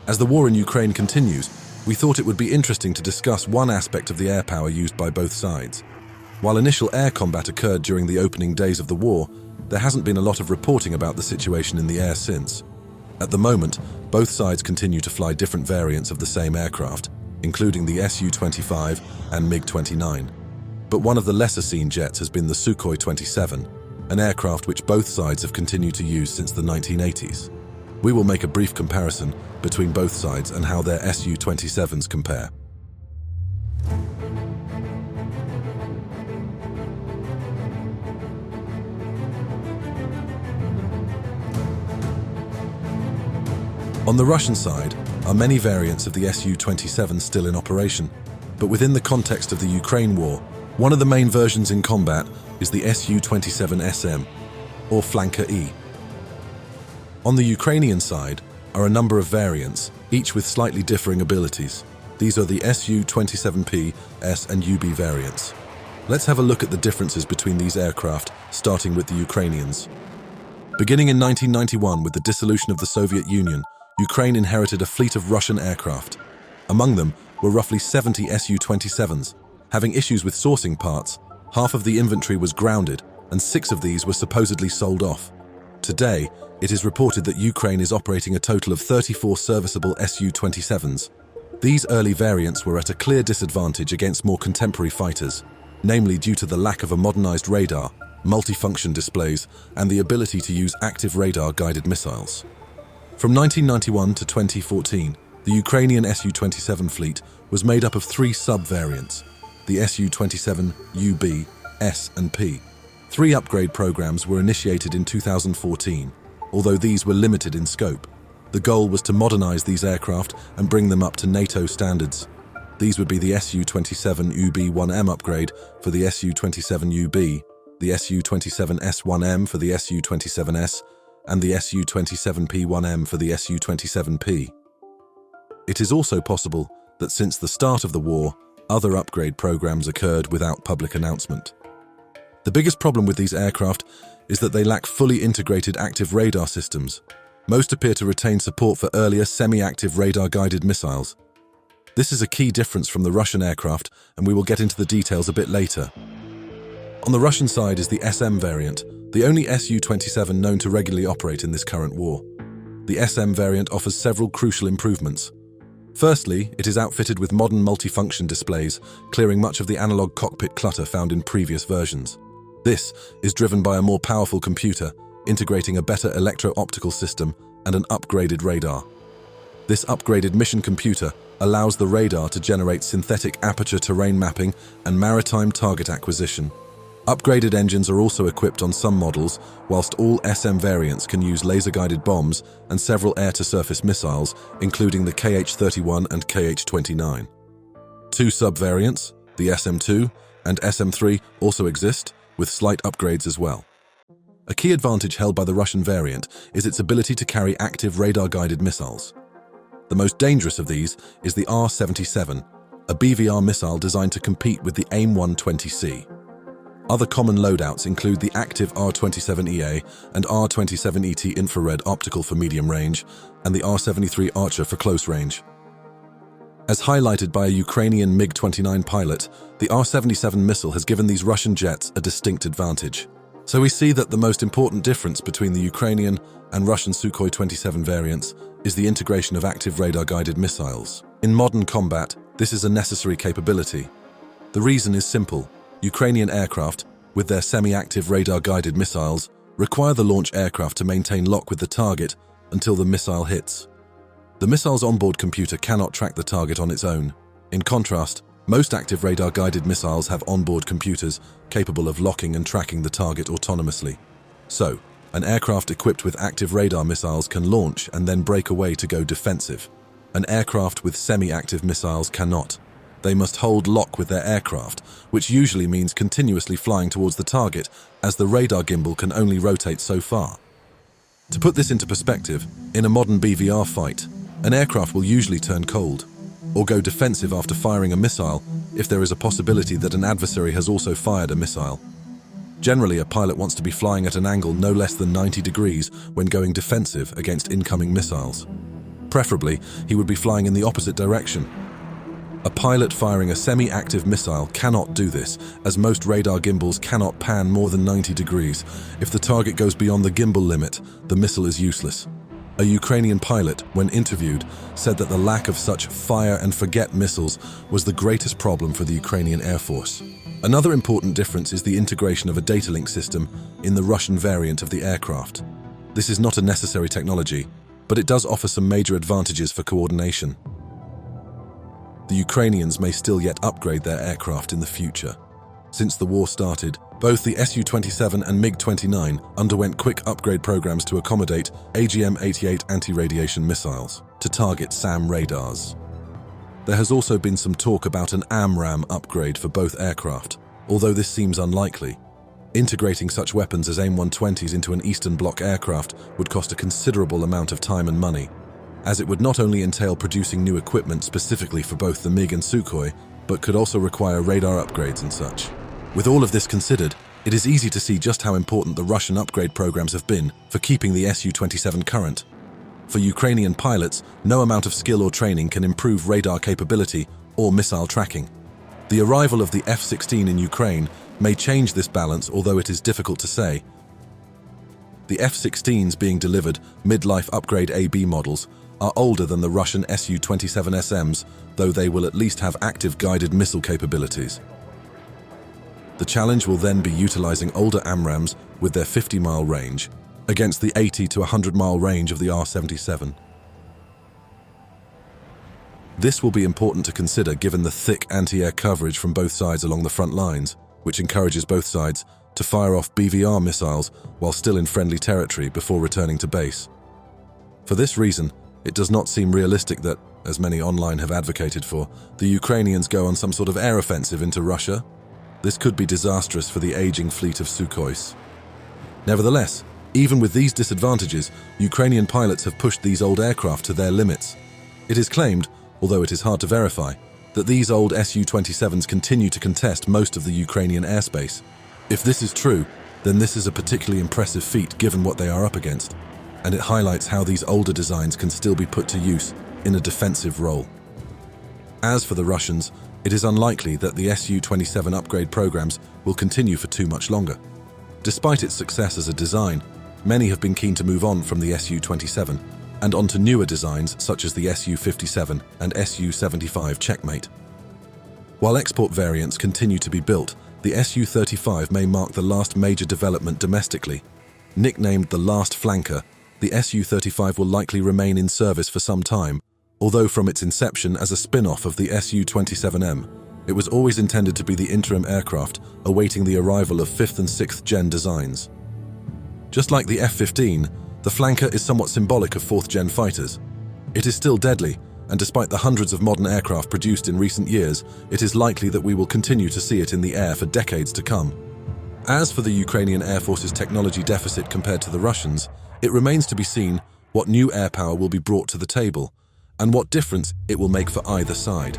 As the war in Ukraine continues, we thought it would be interesting to discuss one aspect of the air power used by both sides. While initial air combat occurred during the opening days of the war, there hasn't been a lot of reporting about the situation in the air since. At the moment, both sides continue to fly different variants of the same aircraft, including the Su-25 and MiG-29. But one of the lesser-seen jets has been the Sukhoi 27, an aircraft which both sides have continued to use since the 1980s. We will make a brief comparison between both sides and how their Su-27s compare. On the Russian side are many variants of the Su-27 still in operation, but within the context of the Ukraine war, one of the main versions in combat is the Su-27SM, or Flanker E. On the Ukrainian side are a number of variants, each with slightly differing abilities. These are the Su-27P, S and UB variants. Let's have a look at the differences between these aircraft, starting with the Ukrainians. Beginning in 1991 with the dissolution of the Soviet Union, Ukraine inherited a fleet of Russian aircraft. Among them were roughly 70 Su-27s. Having issues with sourcing parts, half of the inventory was grounded and 6 of these were supposedly sold off. Today, it is reported that Ukraine is operating a total of 34 serviceable Su-27s. These early variants were at a clear disadvantage against more contemporary fighters, namely due to the lack of a modernized radar, multifunction displays, and the ability to use active radar-guided missiles. From 1991 to 2014, the Ukrainian Su-27 fleet was made up of 3 sub-variants, the Su-27 UB, S and P. 3 upgrade programs were initiated in 2014, although these were limited in scope. The goal was to modernize these aircraft and bring them up to NATO standards. These would be the Su-27 UB-1M upgrade for the Su-27 UB, the Su-27S-1M for the Su-27S, and the Su-27P-1M for the Su-27P. It is also possible that since the start of the war, other upgrade programs occurred without public announcement. The biggest problem with these aircraft is that they lack fully integrated active radar systems. Most appear to retain support for earlier semi-active radar-guided missiles. This is a key difference from the Russian aircraft, and we will get into the details a bit later. On the Russian side is the SM variant, the only Su-27 known to regularly operate in this current war. The SM variant offers several crucial improvements. Firstly, it is outfitted with modern multifunction displays, clearing much of the analog cockpit clutter found in previous versions. This is driven by a more powerful computer, integrating a better electro-optical system and an upgraded radar. This upgraded mission computer allows the radar to generate synthetic aperture terrain mapping and maritime target acquisition. Upgraded engines are also equipped on some models, whilst all SM variants can use laser-guided bombs and several air-to-surface missiles, including the KH-31 and KH-29. 2 sub-variants, the SM-2 and SM-3, also exist, with slight upgrades as well. A key advantage held by the Russian variant is its ability to carry active radar-guided missiles. The most dangerous of these is the R-77, a BVR missile designed to compete with the AIM-120C. Other common loadouts include the active R-27EA and R-27ET infrared optical for medium range, and the R-73 Archer for close range. As highlighted by a Ukrainian MiG-29 pilot, the R-77 missile has given these Russian jets a distinct advantage. So we see that the most important difference between the Ukrainian and Russian Sukhoi 27 variants is the integration of active radar-guided missiles. In modern combat, this is a necessary capability. The reason is simple. Ukrainian aircraft, with their semi-active radar-guided missiles, require the launch aircraft to maintain lock with the target until the missile hits. The missile's onboard computer cannot track the target on its own. In contrast, most active radar-guided missiles have onboard computers capable of locking and tracking the target autonomously. So, an aircraft equipped with active radar missiles can launch and then break away to go defensive. An aircraft with semi-active missiles cannot. They must hold lock with their aircraft, which usually means continuously flying towards the target, as the radar gimbal can only rotate so far. To put this into perspective, in a modern BVR fight, an aircraft will usually turn cold, or go defensive after firing a missile if there is a possibility that an adversary has also fired a missile. Generally, a pilot wants to be flying at an angle no less than 90 degrees when going defensive against incoming missiles. Preferably, he would be flying in the opposite direction. A pilot firing a semi-active missile cannot do this, as most radar gimbals cannot pan more than 90 degrees. If the target goes beyond the gimbal limit, the missile is useless. A Ukrainian pilot, when interviewed, said that the lack of such fire-and-forget missiles was the greatest problem for the Ukrainian Air Force. Another important difference is the integration of a data link system in the Russian variant of the aircraft. This is not a necessary technology, but it does offer some major advantages for coordination. The Ukrainians may still yet upgrade their aircraft in the future. Since the war started, both the Su-27 and MiG-29 underwent quick upgrade programs to accommodate AGM-88 anti-radiation missiles to target SAM radars. There has also been some talk about an AMRAAM upgrade for both aircraft, although this seems unlikely. Integrating such weapons as AIM-120s into an Eastern Bloc aircraft would cost a considerable amount of time and money, as it would not only entail producing new equipment specifically for both the MiG and Sukhoi, but could also require radar upgrades and such. With all of this considered, it is easy to see just how important the Russian upgrade programs have been for keeping the Su-27 current. For Ukrainian pilots, no amount of skill or training can improve radar capability or missile tracking. The arrival of the F-16 in Ukraine may change this balance, although it is difficult to say. The F-16s being delivered, midlife upgrade AB models, are older than the Russian Su-27SMs, though they will at least have active guided missile capabilities. The challenge will then be utilizing older AMRAAMs with their 50-mile range against the 80 to 100-mile range of the R-77. This will be important to consider given the thick anti-air coverage from both sides along the front lines, which encourages both sides to fire off BVR missiles while still in friendly territory before returning to base. For this reason, it does not seem realistic that, as many online have advocated for, the Ukrainians go on some sort of air offensive into Russia. This could be disastrous for the aging fleet of Sukhois. Nevertheless, even with these disadvantages, Ukrainian pilots have pushed these old aircraft to their limits. It is claimed, although it is hard to verify, that these old Su-27s continue to contest most of the Ukrainian airspace. If this is true, then this is a particularly impressive feat given what they are up against, and it highlights how these older designs can still be put to use in a defensive role. As for the Russians, it is unlikely that the Su-27 upgrade programs will continue for too much longer. Despite its success as a design, many have been keen to move on from the Su-27 and onto newer designs such as the Su-57 and Su-75 Checkmate. While export variants continue to be built, the Su-35 may mark the last major development domestically. Nicknamed the last flanker, the Su-35 will likely remain in service for some time, although from its inception as a spin-off of the Su-27M, it was always intended to be the interim aircraft awaiting the arrival of 5th and 6th gen designs. Just like the F-15, the flanker is somewhat symbolic of 4th gen fighters. It is still deadly, and despite the hundreds of modern aircraft produced in recent years, it is likely that we will continue to see it in the air for decades to come. As for the Ukrainian Air Force's technology deficit compared to the Russians, it remains to be seen what new air power will be brought to the table, and what difference it will make for either side.